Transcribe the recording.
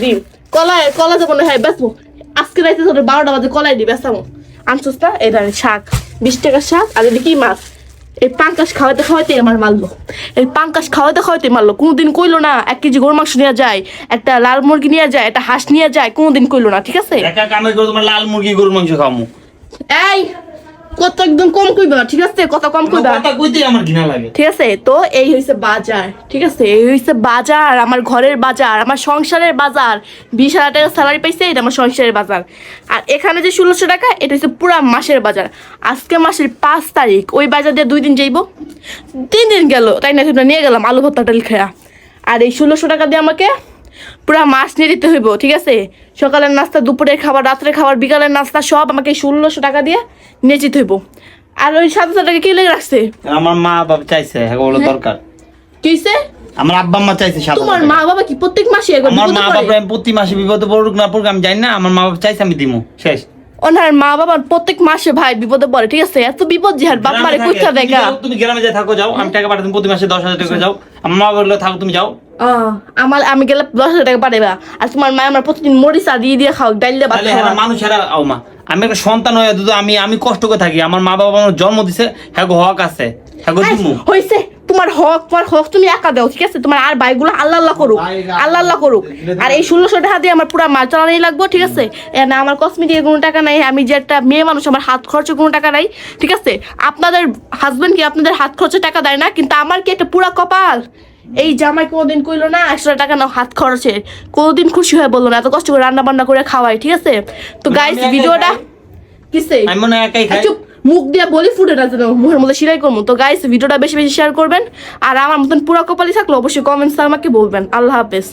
ডিম কলা যাবো না, হ্যাঁ বেসবো আজকে রাইতে 12টা বাজে কলাই দিই বেসামো। আনছোস না এই ধরেন শাক, 20 টাকার শাক। আর এটা কি মাছ, এই পাঙ্কাশ খাওয়াতে খাওয়াতে আমার মারলো, এই পাঙ্কাশ খাওয়াতে খাওয়াতে মারলো। কোনোদিন কইলো না 1 কেজি গরুর মাংস নিয়ে যায়, একটা লাল মুরগি নিয়ে যায়, একটা হাঁস নিয়ে যায়, কোনোদিন কইলো না। ঠিক আছে একা কামে করে তোমার লাল মুরগি গরুর মাংস খামু। এই কত একদম কম কইবা, ঠিক আছে কথা কম কইবা, কথা কইতে আমার ঘৃণা লাগে। ঠিক আছে। তো এই হইছে বাজার, ঠিক আছে, এই হইছে বাজার, আমার ঘরের বাজার, আমার সংসারের বাজার। 20,000 টাকা স্যালারি পাইছে, এটা আমার সংসারের বাজার। আর এখানে যে 1600 টাকা, এটা হচ্ছে পুরা মাসের বাজার। আজকে মাসের 5 তারিখ, ওই বাজার দিয়ে 2 দিন যাইব, 3 দিন গেল, তাই না? সেটা নিয়ে গেলাম আলু ভর্তা ডাল খেয়া। আর এই 1600 টাকা দিয়ে আমাকে পুরা মাস নিয়ে দিতে হইব, ঠিক আছে। সকালের নাস্তা, দুপুরের খাবার, রাত্রের খাবার, বিকালের নাস্তা সব আমাকে 1600 টাকা দিয়ে নিয়ে যেতে হইব। আর ওই 7,000 টাকা কি লেগে রাখছে? আমার মা বাবা চাইছে, হ্যাঁ ওগুলো দরকার। কিসে? আমার আব্বা আম্মা চাইছে 7,000 তোমার টাকা। মা বাবা কি প্রত্যেক মাসে একবার আমার বিপদে মা পড়ে? বাবা আমি প্রতি মাসে বিপদে পড়ুক না পড়ুক আমি জানি না, আমার মা বাবা চাইছে আমি দিমু, শেষ। ওনার মা বাবা প্রত্যেক মাসে ভাই বিপদে পড়ে, ঠিক আছে। এত বিপদ যে আর বাপ মারে গ্রামে কইতা থাকে, দেখা। তুমি গ্রামে যাই থাকো, যাও, আমি টাকা পাঠাতে প্রতি মাসে 10,000 টাকা করে যাও। আমার মা বললো থাকো তুমি যাও। আমি গেলে 10,000 টাকা পাঠাইবা, আর তোমার মা আমার প্রতিদিন মরিচা দিয়ে খাও, ডাল দিয়ে ভাত তাহলে খাওয়া। হ্যাঁ মানুষেরা আও মা, আমি একটা সন্তান হয়ে যদি আমি কষ্ট করে থাকি, আমার মা বাবা আমার জন্ম দিছে, হ্যাঁ গো হক আছে, হ্যাঁ গো দিমু। হইছে তোমার হক তুমি একা দাও, ঠিক আছে। তোমার আর ভাইগুলো আল্লাহ করুক, আল্লাহ করুক। আর এই 1600 টাকা দিয়ে আমার পুরো মাল চালানোই লাগবে, ঠিক আছে। না আমার কসমেটিকের কোনো টাকা নাই, আমি যে একটা মেয়ে মানুষ, আমার হাত খরচের কোনো টাকা নাই, ঠিক আছে। আপনাদের হাজবেন্ড কি আপনাদের হাত খরচের টাকা দেয় না, কিন্তু আমার কি একটা পুরা কপাল। এই জামাই কোনোদিন কইলো না 100 টাকা নাও হাত খরচের, কোনোদিন খুশি হয়ে বললো না এত কষ্ট করে রান্না বান্না করে খাওয়াই, ঠিক আছে। তো গাইস ভিডিওটা কিসে আমি মনে হয় একাই খাই। চুপ, মুখ দিয়ে বলি ফুটে না যেন মুখের মধ্যে সিলাই করবো। তো গাইস ভিডিওটা বেশি বেশি শেয়ার করবেন, আর আমার মতন পুরো কপালি থাকলে অবশ্যই কমেন্টস আমাকে বলবেন। আল্লাহ হাফেজ।